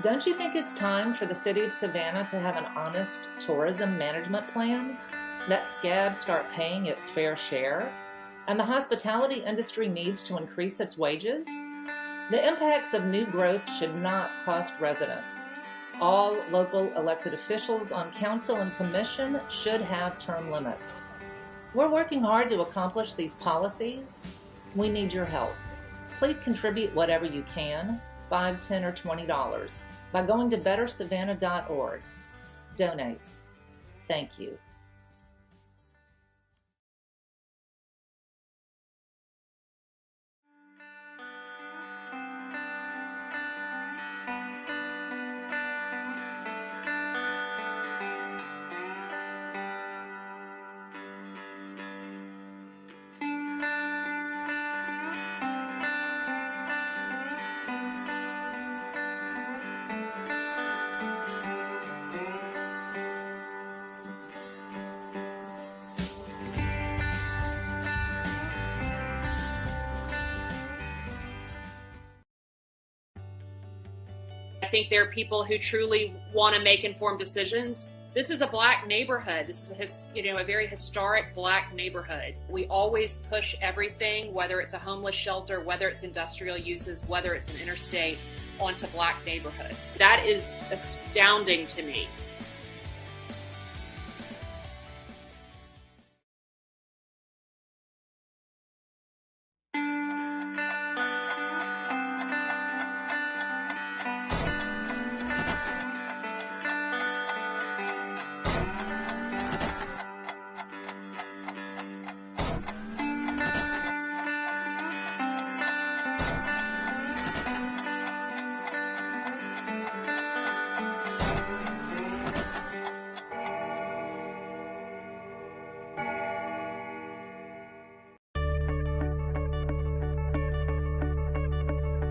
Don't you think it's time for the city of Savannah to have an honest tourism management plan? Let SCAB start paying its fair share? And the hospitality industry needs to increase its wages? The impacts of new growth should not cost residents. All local elected officials on council and commission should have term limits. We're working hard to accomplish these policies. We need your help. Please contribute whatever you can, $5, $10, or $20, by going to bettersavannah.org. Donate. Thank you. I think there are people who truly want to make informed decisions. This is a Black neighborhood. This is a very historic Black neighborhood. We always push everything, whether it's a homeless shelter, whether it's industrial uses, whether it's an interstate, onto Black neighborhoods. That is astounding to me.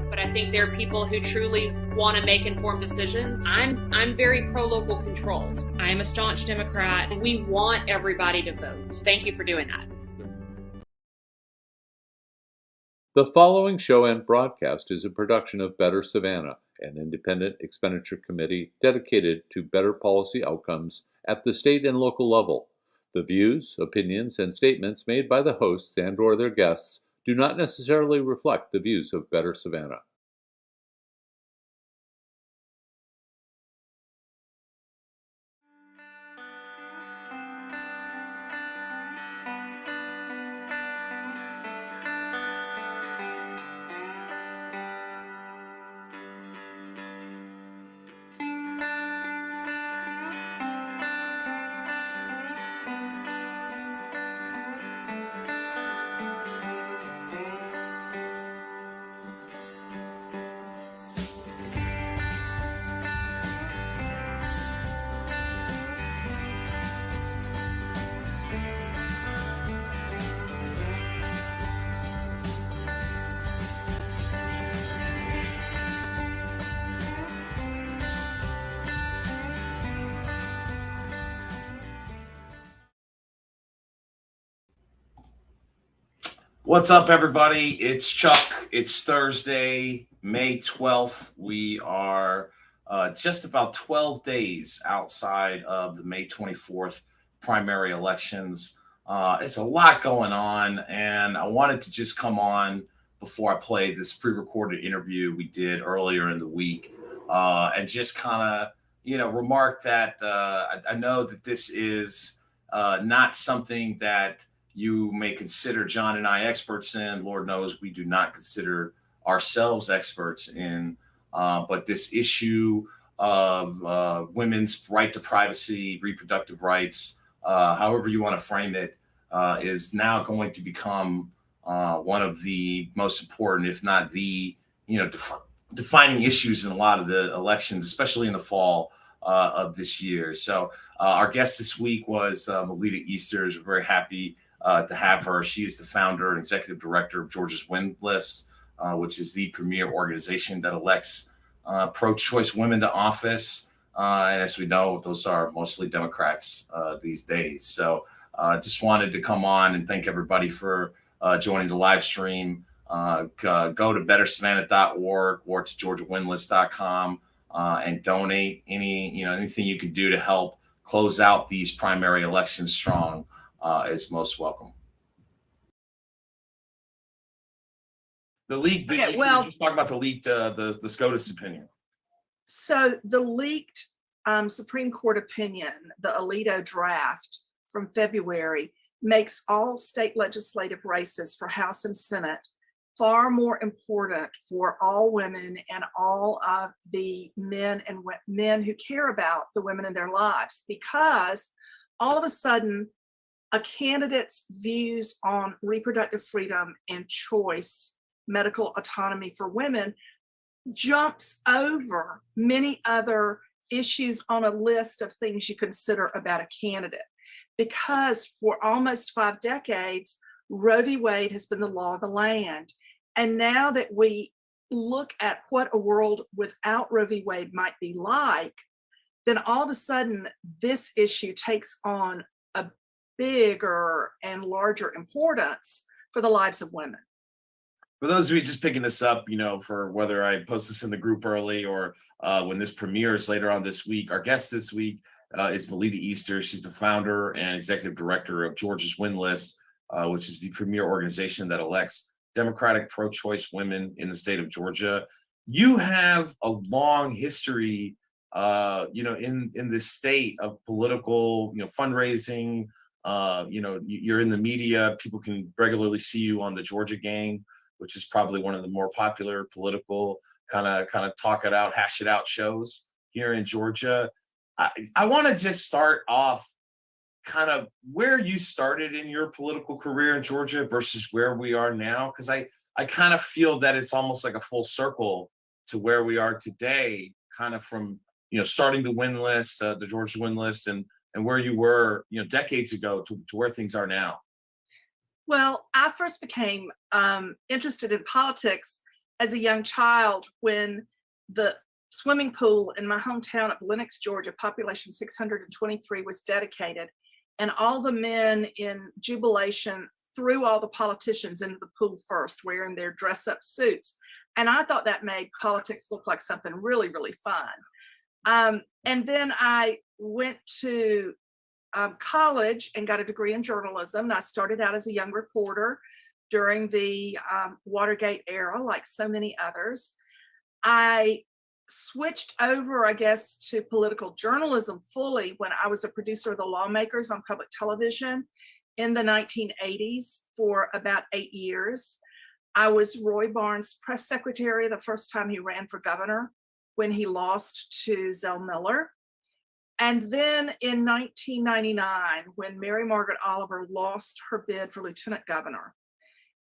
But I think there are people who truly want to make informed decisions. I'm very pro-local controls. I am a staunch Democrat. We want everybody to vote. Thank you for doing that. The following show and broadcast is a production of Better Savannah, an independent expenditure committee dedicated to better policy outcomes at the state and local level. The views, opinions, and statements made by the hosts and/or their guests do not necessarily reflect the views of Better Savannah. What's up, everybody? It's Chuck. It's Thursday, May 12th. We are just about 12 days outside of the May 24th primary elections. It's a lot going on, and I wanted to just come on before I play this pre-recorded interview we did earlier in the week and just kind of, remark that I know that this is not something that you may consider John and I experts in. Lord knows we do not consider ourselves experts in. But this issue of women's right to privacy, reproductive rights, however you want to frame it, is now going to become one of the most important, if not the, defining issues in a lot of the elections, especially in the fall of this year. So our guest this week was Melita Easters. We're very happy to have her. She is the founder and executive director of Georgia's Win List, which is the premier organization that elects pro-choice women to office. And as we know, those are mostly Democrats these days. So just wanted to come on and thank everybody for joining the live stream. Go to bettersavannah.org or to georgiawinlist.com and donate anything you can do to help close out these primary elections strong is most welcome. The leak. Okay, well, just talk about the leaked the SCOTUS opinion. So the leaked Supreme Court opinion, the Alito draft from February, makes all state legislative races for House and Senate far more important for all women and all of the men who care about the women in their lives, because all of a sudden a candidate's views on reproductive freedom and choice, medical autonomy for women, jumps over many other issues on a list of things you consider about a candidate. Because for almost 5 decades, Roe v. Wade has been the law of the land. And now that we look at what a world without Roe v. Wade might be like, then all of a sudden this issue takes on a bigger and larger importance for the lives of women. For those of you just picking this up, for whether I post this in the group early or when this premieres later on this week, our guest this week is Melita Easters. She's the founder and executive director of Georgia's Win List, which is the premier organization that elects Democratic pro-choice women in the state of Georgia. You have a long history, in this state of political, fundraising. You're in the media. People can regularly see you on the Georgia Gang, which is probably one of the more popular political kind of talk it out, hash it out shows here in Georgia. I want to just start off kind of where you started in your political career in Georgia versus where we are now, because I kind of feel that it's almost like a full circle to where we are today, kind of from starting the Win List, the Georgia Win List, and where you were decades ago to where things are now. Well, I first became interested in politics as a young child when the swimming pool in my hometown of Lenox, Georgia, population 623, was dedicated. And all the men in jubilation threw all the politicians into the pool first, wearing their dress-up suits. And I thought that made politics look like something really, really fun. And then I went to college and got a degree in journalism. And I started out as a young reporter during the Watergate era, like so many others. I switched over, I guess, to political journalism fully when I was a producer of The Lawmakers on public television in the 1980s for about 8 years. I was Roy Barnes' press secretary the first time he ran for governor when he lost to Zell Miller. And then in 1999, when Mary Margaret Oliver lost her bid for lieutenant governor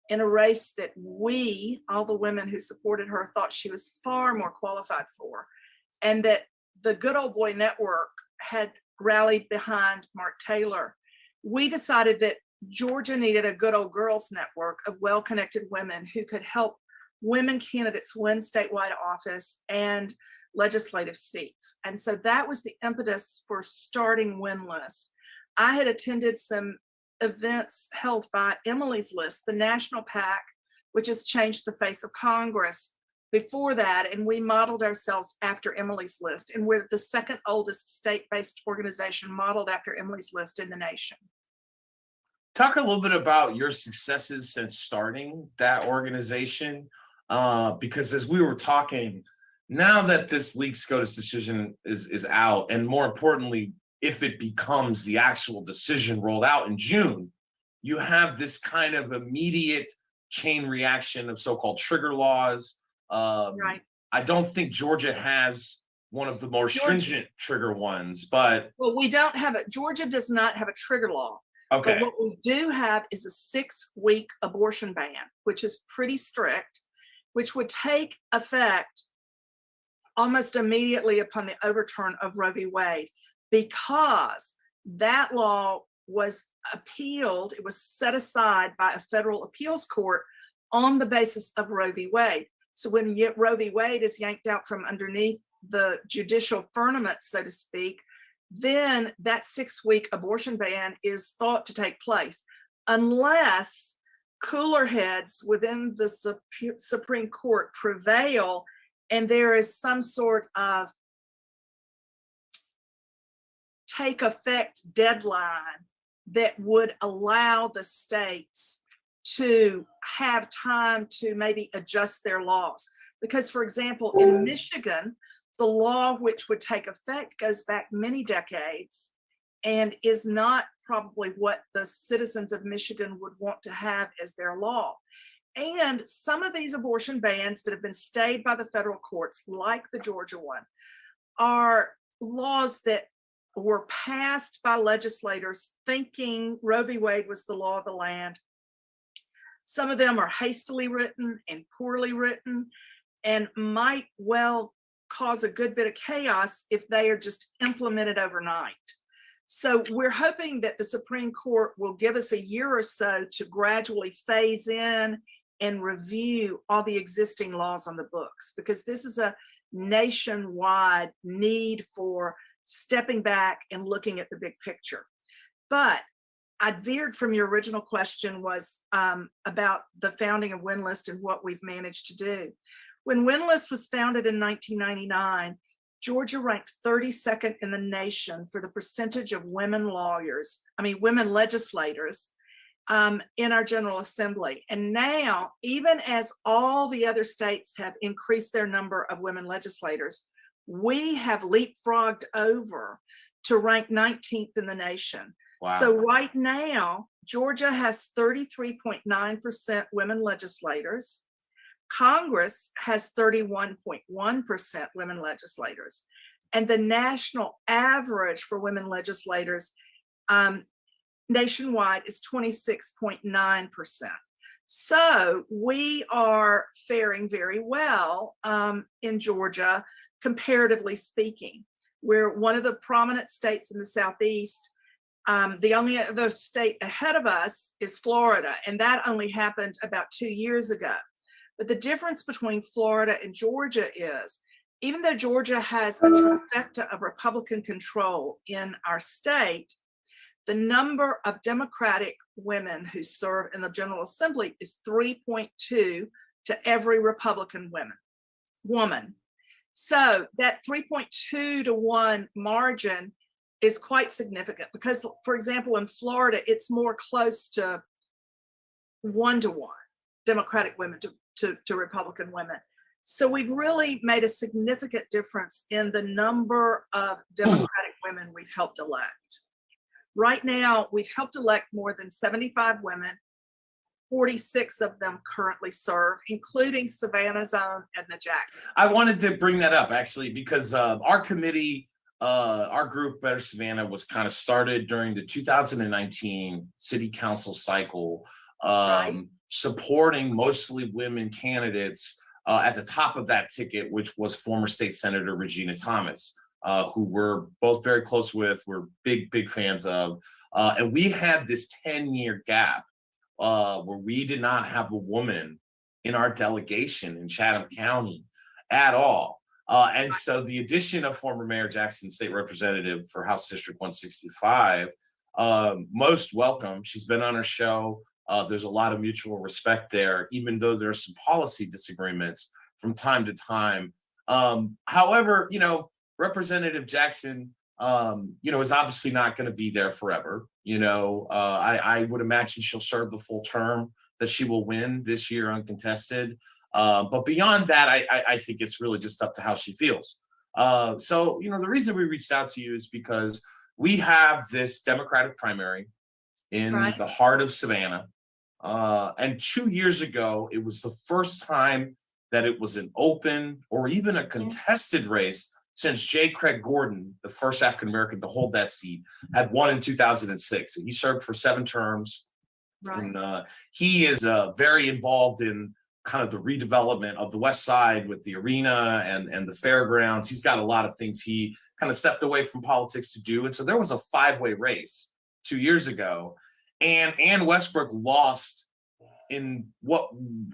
in a race that we, all the women who supported her, thought she was far more qualified for, and that the Good Old Boy Network had rallied behind Mark Taylor, we decided that Georgia needed a Good Old Girls Network of well-connected women who could help women candidates win statewide office and legislative seats. And so that was the impetus for starting Win List. I had attended some events held by Emily's List, the national PAC, which has changed the face of Congress before that, and we modeled ourselves after Emily's List, and we're the second oldest state-based organization modeled after Emily's List in the nation. Talk a little bit about your successes since starting that organization, because as we were talking, now that this leaked SCOTUS decision is out, and more importantly, if it becomes the actual decision rolled out in June, you have this kind of immediate chain reaction of so-called trigger laws. Right. I don't think Georgia has one of the more stringent trigger ones, but well, we don't have it. Georgia does not have a trigger law. okay. But what we do have is a 6-week abortion ban, which is pretty strict, which would take effect almost immediately upon the overturn of Roe v. Wade, because that law was appealed, it was set aside by a federal appeals court on the basis of Roe v. Wade. So when Roe v. Wade is yanked out from underneath the judicial firmament, so to speak, then that 6-week abortion ban is thought to take place, unless cooler heads within the Supreme Court prevail and there is some sort of take effect deadline that would allow the states to have time to maybe adjust their laws. Because, for example, in Michigan, the law which would take effect goes back many decades and is not probably what the citizens of Michigan would want to have as their law. And some of these abortion bans that have been stayed by the federal courts, like the Georgia one, are laws that were passed by legislators thinking Roe v. Wade was the law of the land. Some of them are hastily written and poorly written and might well cause a good bit of chaos if they are just implemented overnight. So we're hoping that the Supreme Court will give us a year or so to gradually phase in and review all the existing laws on the books, because this is a nationwide need for stepping back and looking at the big picture. But I veered from your original question was about the founding of Windlist and what we've managed to do. When Windlist was founded in 1999, Georgia ranked 32nd in the nation for the percentage of women legislators in our General Assembly. And now, even as all the other states have increased their number of women legislators, we have leapfrogged over to rank 19th in the nation. Wow. So right now, Georgia has 33.9% women legislators. Congress has 31.1% women legislators. And the national average for women legislators nationwide is 26.9%. So we are faring very well in Georgia, comparatively speaking. We're one of the prominent states in the Southeast. The only other state ahead of us is Florida, and that only happened about 2 years ago. But the difference between Florida and Georgia is, even though Georgia has a trifecta of Republican control in our state, the number of Democratic women who serve in the General Assembly is 3.2 to every Republican woman. So that 3.2 to 1 margin is quite significant because, for example, in Florida, it's more close to 1 to 1 Democratic women to Republican women. So we've really made a significant difference in the number of Democratic women we've helped elect. Right now, we've helped elect more than 75 women. 46 of them currently serve, including Savannah's own Edna Jackson. I wanted to bring that up actually because our committee, our group, Better Savannah, was kind of started during the 2019 city council cycle, supporting mostly women candidates. At the top of that ticket, which was former state senator Regina Thomas, who we're both very close with, we're big fans of. And we had this 10-year gap where we did not have a woman in our delegation in Chatham County at all. And so the addition of former Mayor Jackson, state representative for House District 165, most welcome. She's been on our show. There's a lot of mutual respect there, even though there's some policy disagreements from time to time. However, Representative Jackson, is obviously not going to be there forever. I would imagine she'll serve the full term that she will win this year uncontested. But beyond that, I think it's really just up to how she feels. So, the reason we reached out to you is because we have this Democratic primary in the heart of Savannah. And 2 years ago, it was the first time that it was an open or even a contested race since J. Craig Gordon, the first African-American to hold that seat, had won in 2006. He served for 7 terms. And he is very involved in kind of the redevelopment of the West Side with the arena and the fairgrounds. He's got a lot of things he kind of stepped away from politics to do. And so there was a 5-way race 2 years ago. And Anne Westbrook lost in what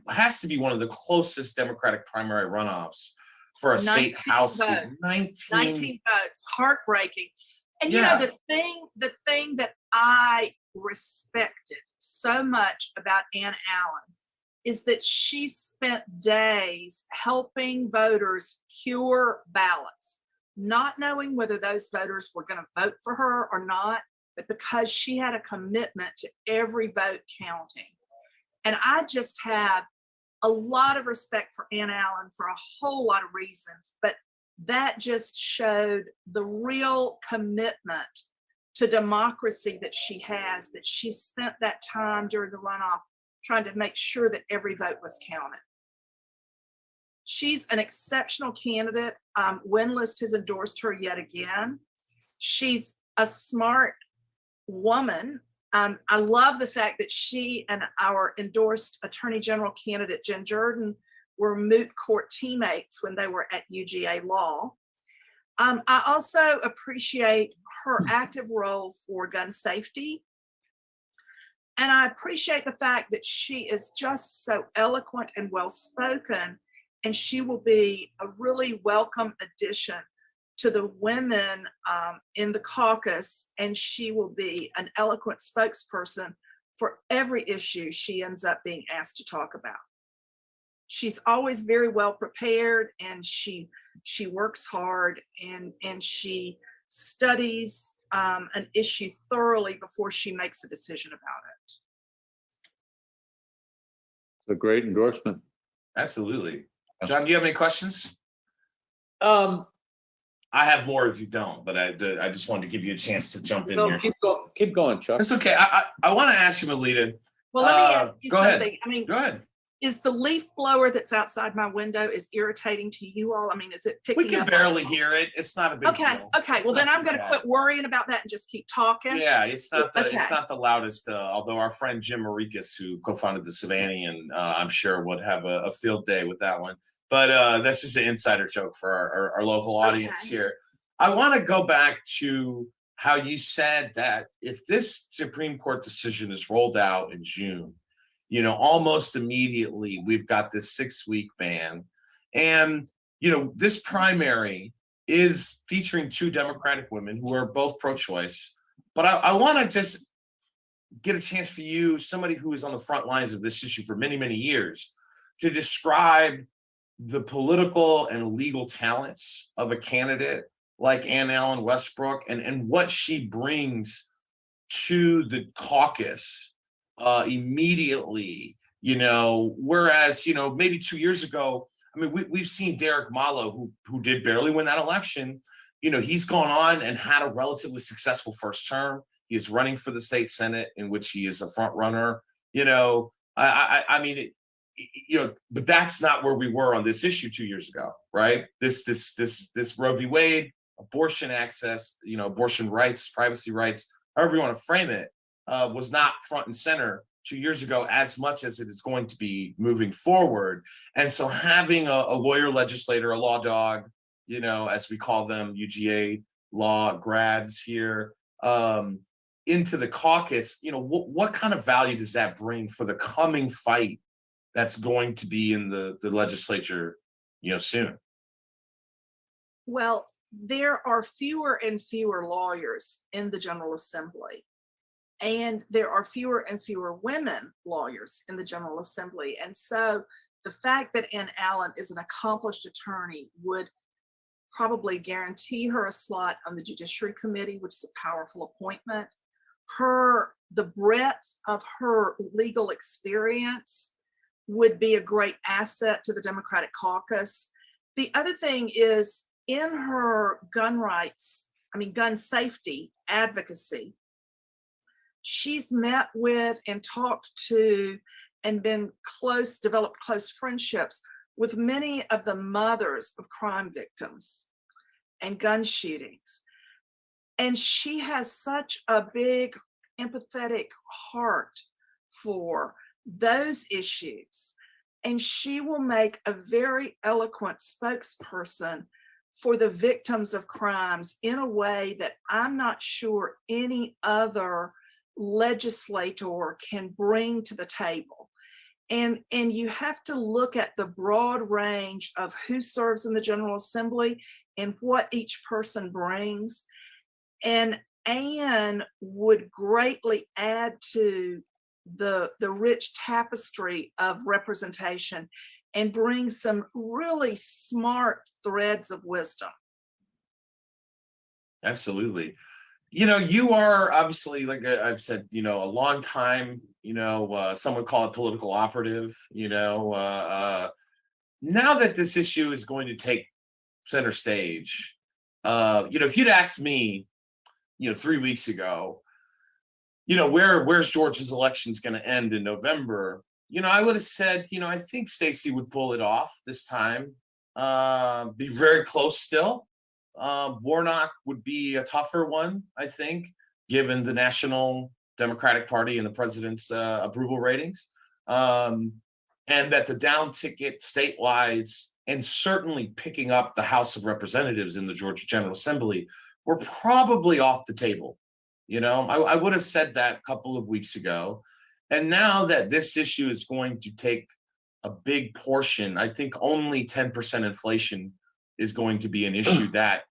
has to be one of the closest Democratic primary runoffs for a state house seat. 19 votes, heartbreaking. And the thing that I respected so much about Anne Allen is that she spent days helping voters cure ballots. not knowing whether those voters were going to vote for her or not, but because she had a commitment to every vote counting. And I just have a lot of respect for Anne Allen for a whole lot of reasons, but that just showed the real commitment to democracy that she has, that she spent that time during the runoff trying to make sure that every vote was counted. She's an exceptional candidate. Windlist has endorsed her yet again. She's a smart woman. I love the fact that she and our endorsed Attorney General candidate, Jen Jordan, were moot court teammates when they were at UGA Law. I also appreciate her active role for gun safety. And I appreciate the fact that she is just so eloquent and well-spoken, and she will be a really welcome addition to the women in the caucus, and she will be an eloquent spokesperson for every issue she ends up being asked to talk about. She's always very well prepared, and she works hard, and she studies an issue thoroughly before she makes a decision about it. It's a great endorsement. Absolutely. John, do you have any questions? I have more if you don't, but I just wanted to give you a chance to jump in here. Keep going, Chuck. It's okay. I want to ask you, Melita. Well, let me ask you go something. ahead. I mean, go ahead. Is the leaf blower that's outside my window is irritating to you all? I mean, is it picking up? We can barely hear it. It's not a big deal. Okay. Well, then I'm going to quit worrying about that and just keep talking. Yeah, it's not the loudest. Although our friend Jim Maricus, who co-founded the Savannah, I'm sure would have a field day with that one. But that's just an insider joke for our local audience here. I want to go back to how you said that if this Supreme Court decision is rolled out in June, almost immediately we've got this 6-week ban. And, this primary is featuring 2 Democratic women who are both pro-choice. But I want to just get a chance for you, somebody who is on the front lines of this issue for many, many years, to describe the political and legal talents of a candidate like Anne Allen Westbrook and what she brings to the caucus immediately, whereas, maybe 2 years ago, I mean, we've seen Derek Malo, who did barely win that election. He's gone on and had a relatively successful first term. He is running for the state Senate, in which he is a front runner. I mean, but that's not where we were on this issue 2 years ago, right? This Roe v. Wade, abortion access, abortion rights, privacy rights, however you want to frame it, was not front and center 2 years ago as much as it is going to be moving forward. And so having a lawyer, legislator, a law dog, as we call them, UGA law grads here, into the caucus, what kind of value does that bring for the coming fight that's going to be in the legislature, soon? Well, there are fewer and fewer lawyers in the General Assembly, and there are fewer and fewer women lawyers in the General Assembly. And so the fact that Anne Allen is an accomplished attorney would probably guarantee her a slot on the Judiciary Committee, which is a powerful appointment. The breadth of her legal experience would be a great asset to the Democratic caucus. The other thing is, in her gun safety advocacy, she's met with and talked to and developed close friendships with many of the mothers of crime victims and gun shootings. And she has such a big empathetic heart for those issues. And she will make a very eloquent spokesperson for the victims of crimes in a way that I'm not sure any other legislator can bring to the table. And you have to look at the broad range of who serves in the General Assembly and what each person brings. And Anne would greatly add to the rich tapestry of representation and bring some really smart threads of wisdom. Absolutely. You are obviously, like I've said, a long time, some would call it political operative, now that this issue is going to take center stage, if you'd asked me, 3 weeks ago, where's Georgia's elections going to end in November, I would have said, I think Stacey would pull it off this time, be very close still. Warnock would be a tougher one, I think, given the National Democratic Party and the president's approval ratings. And that the down ticket statewide, and certainly picking up the House of Representatives in the Georgia General Assembly, were probably off the table. I would have said that a couple of weeks ago. And now that this issue is going to take a big portion, I think only 10% inflation is going to be an issue that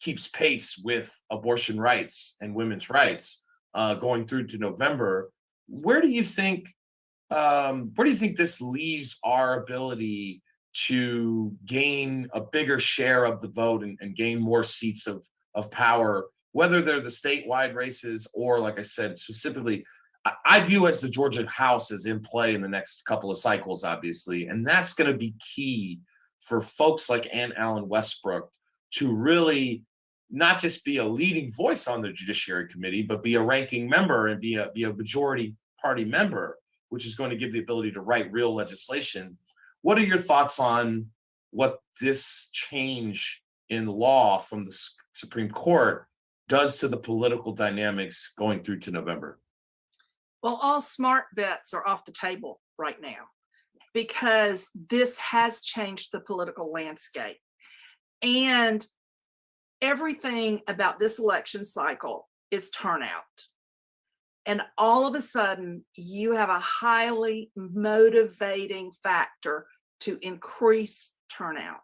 keeps pace with abortion rights and women's rights going through to November. Where do you think this leaves our ability to gain a bigger share of the vote and gain more seats of power, whether they're the statewide races or, like I said, specifically, I view as the Georgia House is in play in the next couple of cycles, obviously, and that's going to be key for folks like Anne Allen Westbrook to really not just be a leading voice on the Judiciary Committee, but be a ranking member and be a majority party member, which is going to give the ability to write real legislation. What are your thoughts on what this change in law from the Supreme Court does to the political dynamics going through to November? Well, all smart bets are off the table right now because this has changed the political landscape. And everything about this election cycle is turnout. And all of a sudden, you have a highly motivating factor to increase turnout.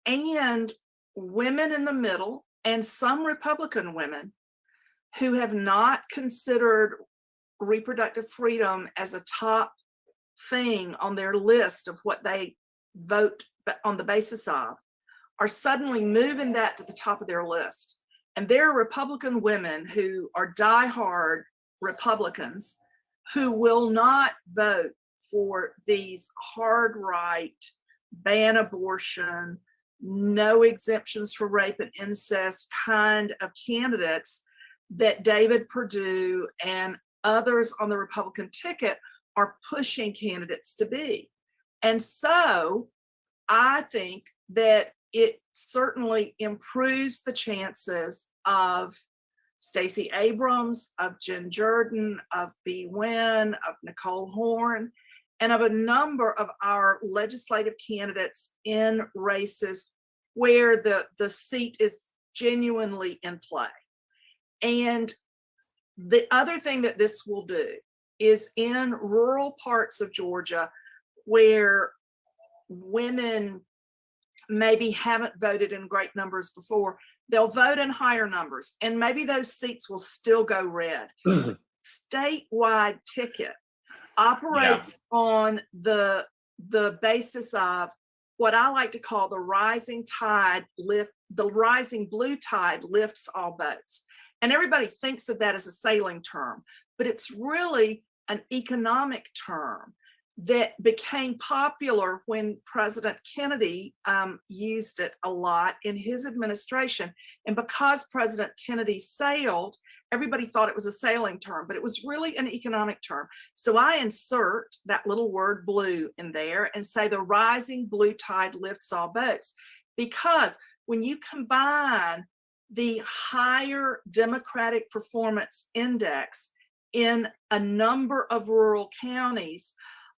And women in the middle, and some Republican women who have not considered reproductive freedom as a top thing on their list of what they vote on the basis of, are suddenly moving that to the top of their list. And there are Republican women who are diehard Republicans who will not vote for these hard right, ban abortion, no exemptions for rape and incest kind of candidates that David Perdue and others on the Republican ticket are pushing candidates to be. And so I think that it certainly improves the chances of Stacey Abrams, of Jen Jordan, of Bee Nguyen, of Nicole Horn, and of a number of our legislative candidates in races where the seat is genuinely in play. And the other thing that this will do is in rural parts of Georgia where women maybe haven't voted in great numbers before, they'll vote in higher numbers, and maybe those seats will still go red. Statewide ticket operates on the basis of what I like to call the rising blue tide lifts all boats. And everybody thinks of that as a sailing term, but it's really an economic term that became popular when President Kennedy used it a lot in his administration. And because President Kennedy sailed, everybody thought it was a sailing term, but it was really an economic term. So I insert that little word blue in there and say the rising blue tide lifts all boats, because when you combine the higher Democratic Performance Index in a number of rural counties,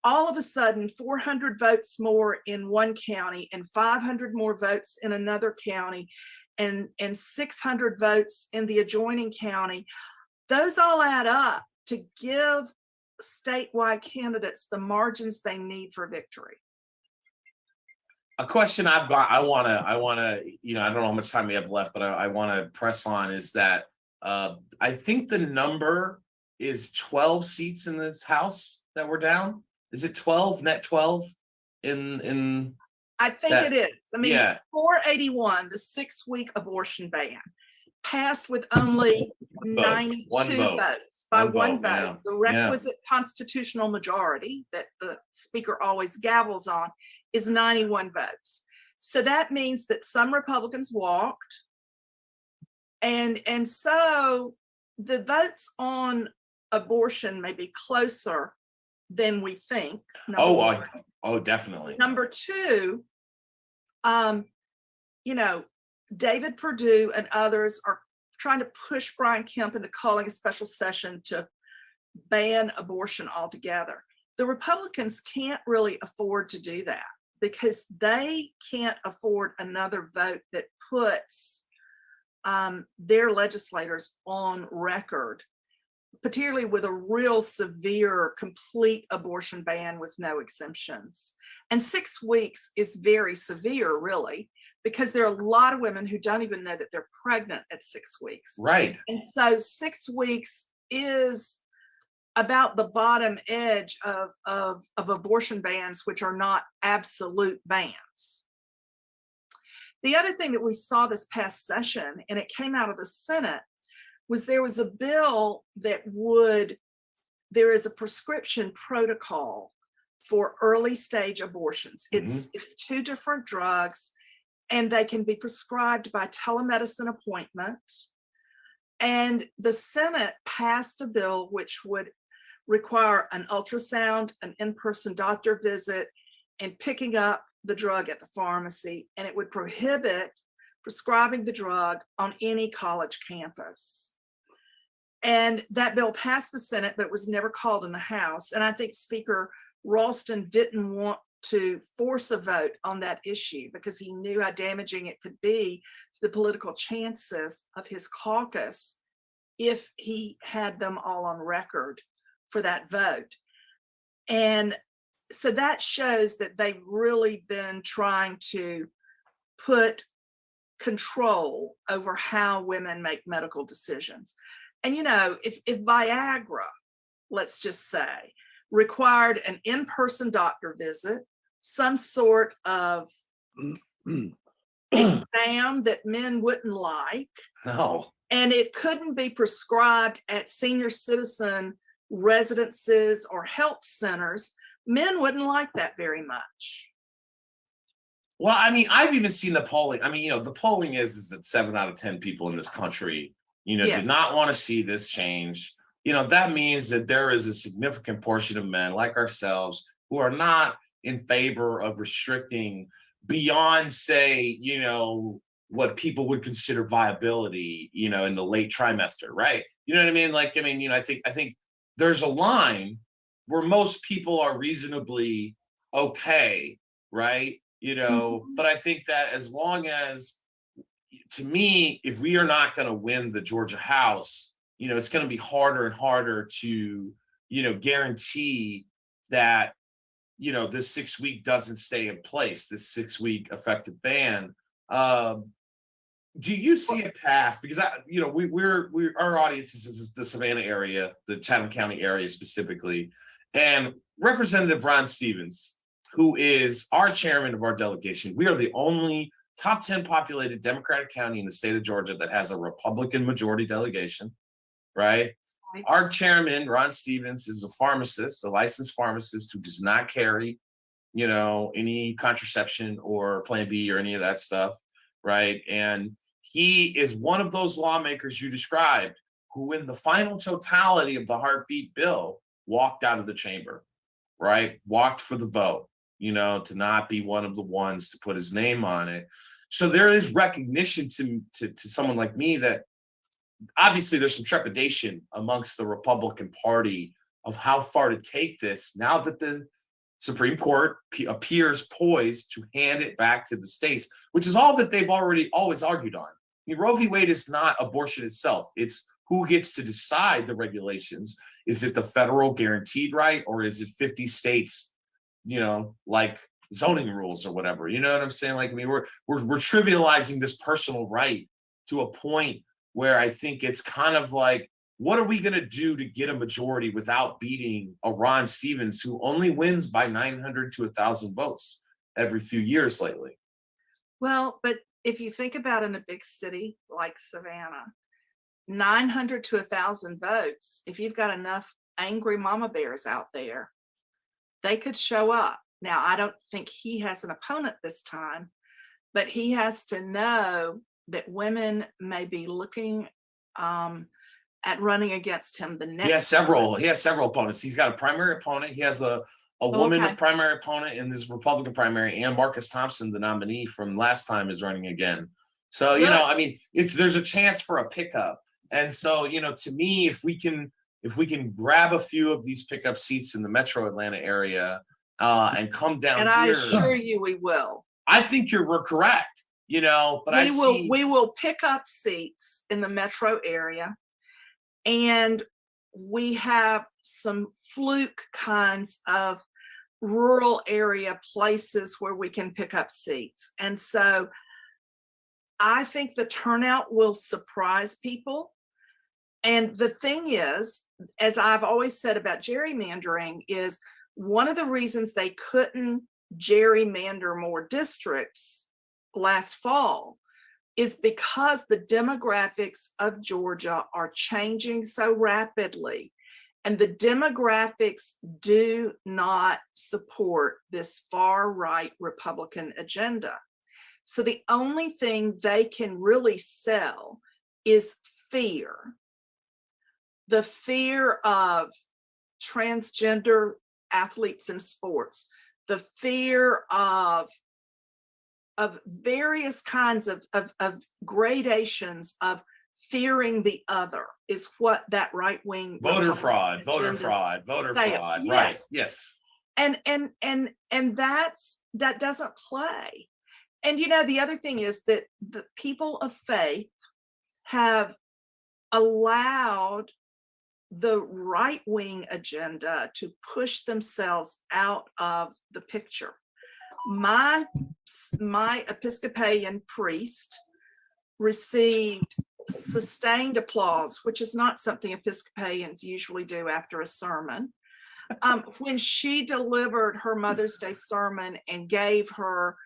all of a sudden 400 votes more in one county and 500 more votes in another county and 600 votes in the adjoining county, those all add up to give statewide candidates the margins they need for victory. A question I've got, I want to, I don't know how much time we have left, but I want to press on is that I think the number is 12 seats in this House that we're down. Is it 12, net 12 in I think that, it is. I mean, yeah. 481, the 6-week abortion ban. passed with only 92 One vote. votes by one vote. Yeah. The requisite constitutional majority that the speaker always gavels on is 91 votes. So that means that some Republicans walked. And so the votes on abortion may be closer than we think. Oh, definitely. Number two, David Perdue and others are trying to push Brian Kemp into calling a special session to ban abortion altogether. The Republicans can't really afford to do that because they can't afford another vote that puts their legislators on record, particularly with a real severe, complete abortion ban with no exemptions. And 6 weeks is very severe, really, because there are a lot of women who don't even know that they're pregnant at 6 weeks. Right. And so 6 weeks is about the bottom edge of abortion bans, which are not absolute bans. The other thing that we saw this past session, and it came out of the Senate, was there was a bill that there is a prescription protocol for early stage abortions. It's 2 different drugs, and they can be prescribed by telemedicine appointment. And the Senate passed a bill which would require an ultrasound, an in-person doctor visit, and picking up the drug at the pharmacy, and it would prohibit prescribing the drug on any college campus. And that bill passed the Senate, but was never called in the House. And I think Speaker Ralston didn't want to force a vote on that issue because he knew how damaging it could be to the political chances of his caucus if he had them all on record for that vote. And so that shows that they've really been trying to put control over how women make medical decisions. And, if Viagra, let's just say, required an in-person doctor visit, some sort of exam that men wouldn't like, and it couldn't be prescribed at senior citizen residences or health centers, men wouldn't like that very much. Well, I mean, I've even seen the polling. I mean, the polling is that 7 out of 10 people in this country, did not want to see this change. That means that there is a significant portion of men like ourselves who are not in favor of restricting beyond, say, what people would consider viability, in the late trimester, right? You know what I mean? I think there's a line where most people are reasonably okay, right? But I think that as long as, to me, if we are not going to win the Georgia House, it's going to be harder and harder to, guarantee that, this 6 week doesn't stay in place, this 6 week effective ban. Do you see a path? Because our audience is the Savannah area, the Chatham County area specifically, and Representative Ron Stevens, who is our chairman of our delegation. We are the only top 10 populated Democratic county in the state of Georgia that has a Republican majority delegation, right? Our chairman, Ron Stevens, is a pharmacist, a licensed pharmacist who does not carry, any contraception or Plan B or any of that stuff, right? And he is one of those lawmakers you described who, in the final totality of the heartbeat bill, walked out of the chamber, right? Walked for the vote, to not be one of the ones to put his name on it. So there is recognition to someone like me that obviously there's some trepidation amongst the Republican Party of how far to take this now that the Supreme Court appears poised to hand it back to the states, which is all that they've already always argued on. I mean, Roe v. Wade is not abortion itself. It's who gets to decide the regulations. Is it the federal guaranteed right, or is it 50 states, like zoning rules or whatever? You know what I'm saying? We're trivializing this personal right to a point where I think it's kind of like, what are we going to do to get a majority without beating a Ron Stevens who only wins by 900 to 1,000 votes every few years lately? Well, but if you think about in a big city like Savannah, 900 to 1,000 votes, if you've got enough angry mama bears out there, they could show up. Now, I don't think he has an opponent this time, but he has to know that women may be looking at running against him the next He has several. time. He has several opponents. He's got a primary opponent. He has a woman Okay. primary opponent in this Republican primary, and Marcus Thompson, the nominee from last time, is running again. So Good. I mean, there's a chance for a pickup. And so to me, if we can grab a few of these pickup seats in the Metro Atlanta area and come down And here, I assure you we will. I think we're correct. But we will pick up seats in the metro area, and we have some fluke kinds of rural area places where we can pick up seats. And so I think the turnout will surprise people. And the thing is, as I've always said about gerrymandering, is one of the reasons they couldn't gerrymander more districts last fall is because the demographics of Georgia are changing so rapidly, and the demographics do not support this far-right Republican agenda. So the only thing they can really sell is fear. The fear of transgender athletes in sports, the fear of various kinds of gradations of fearing the other is what that right-wing voter fraud, right? Yes. And that doesn't play. And the other thing is that the people of faith have allowed the right-wing agenda to push themselves out of the picture. My Episcopalian priest received sustained applause, which is not something Episcopalians usually do after a sermon, when she delivered her Mother's Day sermon and gave her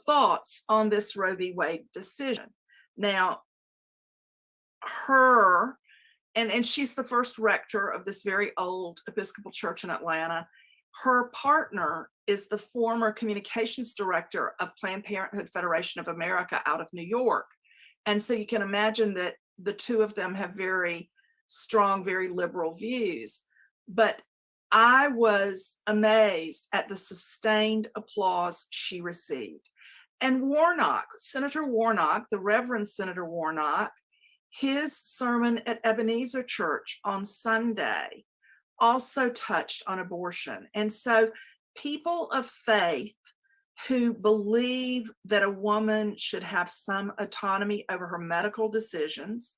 thoughts on this Roe v. Wade decision. Now, and she's the first rector of this very old Episcopal church in Atlanta. Her partner is the former communications director of Planned Parenthood Federation of America out of New York. And so you can imagine that the two of them have very strong, very liberal views. But I was amazed at the sustained applause she received. And Senator Warnock, the Reverend Senator Warnock, his sermon at Ebenezer Church on Sunday also touched on abortion. And so people of faith who believe that a woman should have some autonomy over her medical decisions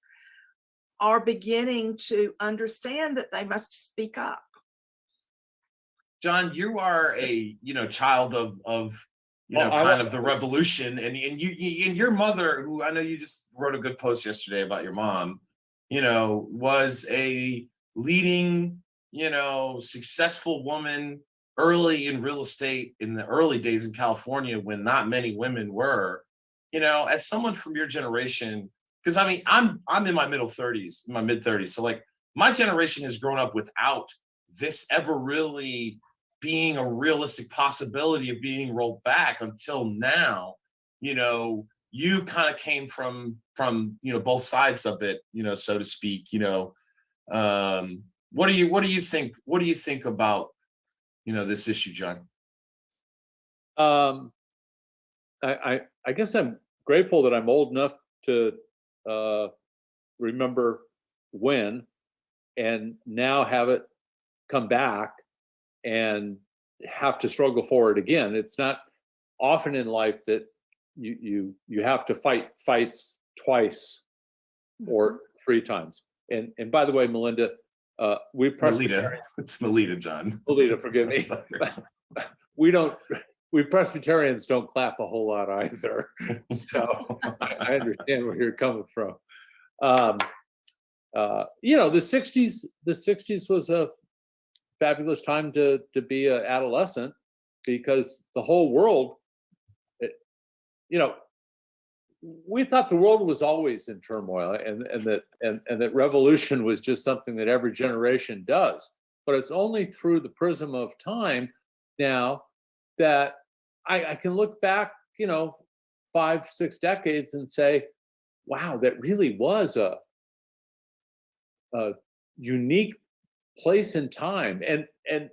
are beginning to understand that they must speak up. John, you are a child of kind of the revolution, and your mother, who I know you just wrote a good post yesterday about your mom, was a leading, successful woman early in real estate in the early days in California when not many women were. As someone from your generation, because I mean I'm in my mid 30s, so like my generation has grown up without this ever really being a realistic possibility of being rolled back until now. You kind of came from both sides of it, so to speak. What do you think about this issue, John? I guess I'm grateful that I'm old enough to remember when, and now have it come back and have to struggle for it again. It's not often in life that you have to fight fights twice or three times. And by the way, Melinda, we Melita, it's Melita, John. Melita, forgive me. We Presbyterians don't clap a whole lot either. So I understand where you're coming from. The 60s was a fabulous time to be an adolescent, because the whole world, we thought the world was always in turmoil, and that revolution was just something that every generation does. But it's only through the prism of time now that I can look back, 5-6 decades and say, wow, that really was a unique place in time. And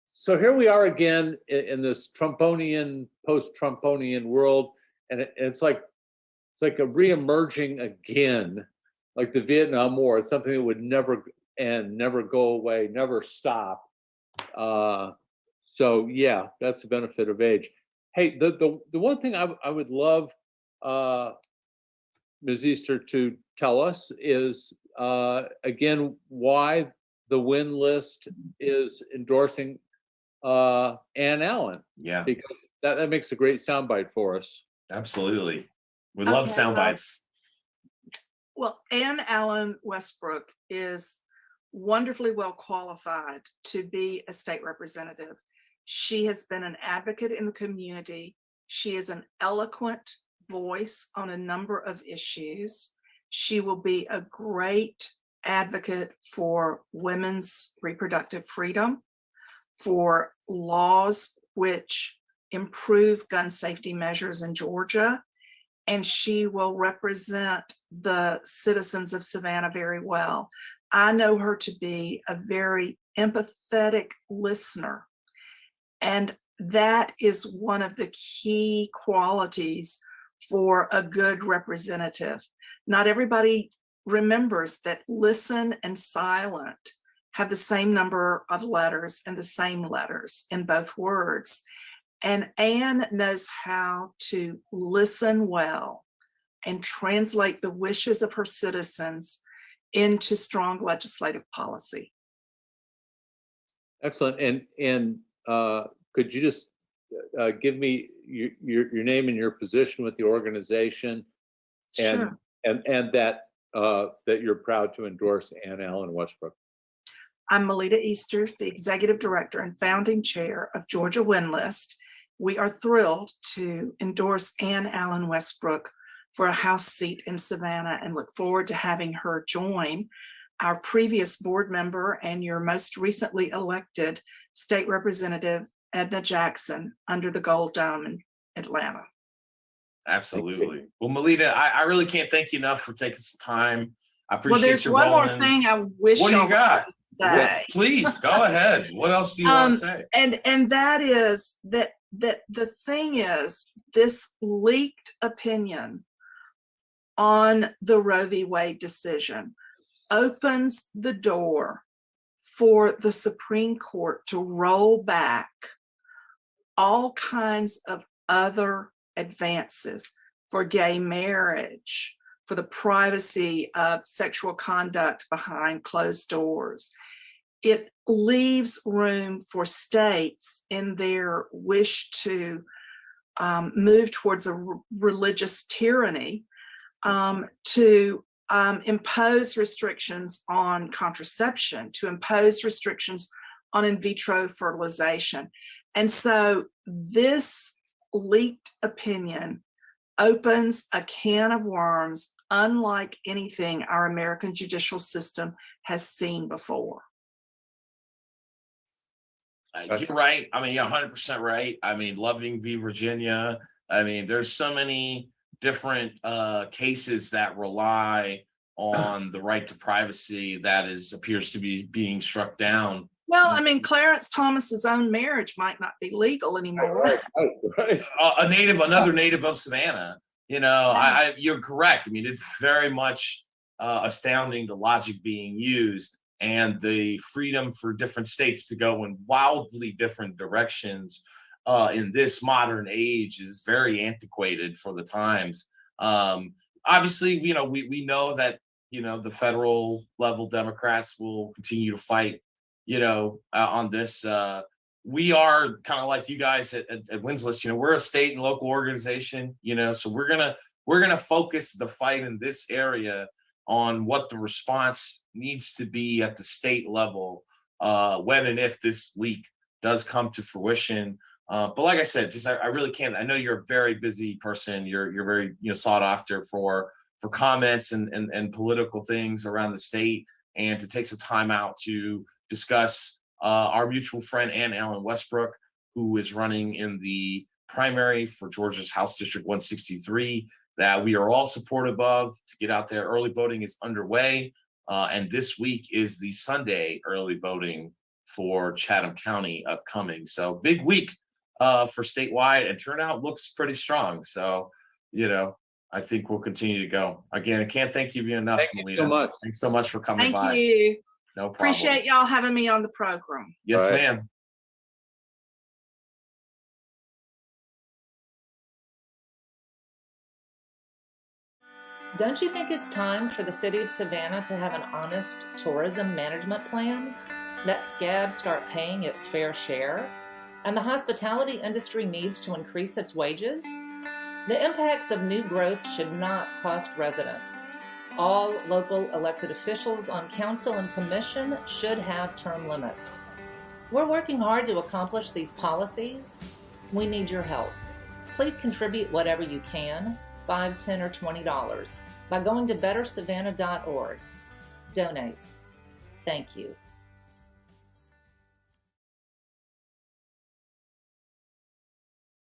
so here we are again in this Trumponian, post-Trumponian world, and it's like a reemerging again, like the Vietnam War. It's something that would never end, never go away, never stop. So yeah, that's the benefit of age. Hey, the one thing I would love Ms. Easter to tell us is again why the win list is endorsing Anne Allen. Yeah, because that makes a great soundbite for us. absolutely. We love sound bites. Well, Anne Allen Westbrook is wonderfully well qualified to be a state representative. She has been an advocate in the community. She is an eloquent voice on a number of issues. She will be a great advocate for women's reproductive freedom, for laws which improve gun safety measures in Georgia, and she will represent the citizens of Savannah very well. I know her to be a very empathetic listener, and that is one of the key qualities for a good representative. Not everybody remembers that listen and silent have the same number of letters and the same letters in both words. And Anne knows how to listen well and translate the wishes of her citizens into strong legislative policy. Excellent. And could you just give me your name and your position with the organization, and Sure. and that that you're proud to endorse Anne Allen Westbrook? I'm Melita Easters, the Executive Director and Founding Chair of Georgia Win List. We are thrilled to endorse Anne Allen Westbrook for a House seat in Savannah and look forward to having her join our previous board member and your most recently elected State Representative Edna Jackson under the Gold Dome in Atlanta. Absolutely. Well, Melita, I really can't thank you enough for taking some time. I appreciate there's your one rolling. more thing I wish What do y'all you got? would say. Please go ahead. What else do you want to say? And that is that the thing is, this leaked opinion on the Roe v. Wade decision opens the door for the Supreme Court to roll back all kinds of other advances for gay marriage, for the privacy of sexual conduct behind closed doors. It leaves room for states in their wish to move towards a religious tyranny to impose restrictions on contraception, to impose restrictions on in vitro fertilization. And so this leaked opinion opens a can of worms unlike anything our American judicial system has seen before. You're right. I mean, you're 100% right. I mean, Loving v. Virginia. I mean, there's so many different cases that rely on the right to privacy that appears to be being struck down. Well, I mean, Clarence Thomas's own marriage might not be legal anymore. Right. Another native of Savannah. You're correct. I mean, it's very much astounding the logic being used and the freedom for different states to go in wildly different directions in this modern age is very antiquated for the times. Obviously, we know that the federal level Democrats will continue to fight on this. We are kind of like you guys at Wins List. We're a state and local organization. So we're gonna focus the fight in this area on what the response needs to be at the state level when and if this leak does come to fruition. But like I said, just I really can't. I know you're a very busy person. You're very sought after for comments and political things around the state, and to take some time out to discuss our mutual friend Anne Allen Westbrook, who is running in the primary for Georgia's House District 163, that we are all supportive of, to get out there. Early voting is underway, and this week is the Sunday early voting for Chatham County upcoming. So big week for statewide, and turnout looks pretty strong. So, I think we'll continue to go. Again, I can't thank you enough, Melita. Thank you so much. Thanks so much for coming by. Thank you. No problem. Appreciate y'all having me on the program. Yes, All right. ma'am. Don't you think it's time for the city of Savannah to have an honest tourism management plan? Let SCAB start paying its fair share? And the hospitality industry needs to increase its wages? The impacts of new growth should not cost residents. All local elected officials on council and commission should have term limits. We're working hard to accomplish these policies. We need your help. Please contribute whatever you can, $5, $10, or $20, by going to bettersavannah.org. Donate. Thank you.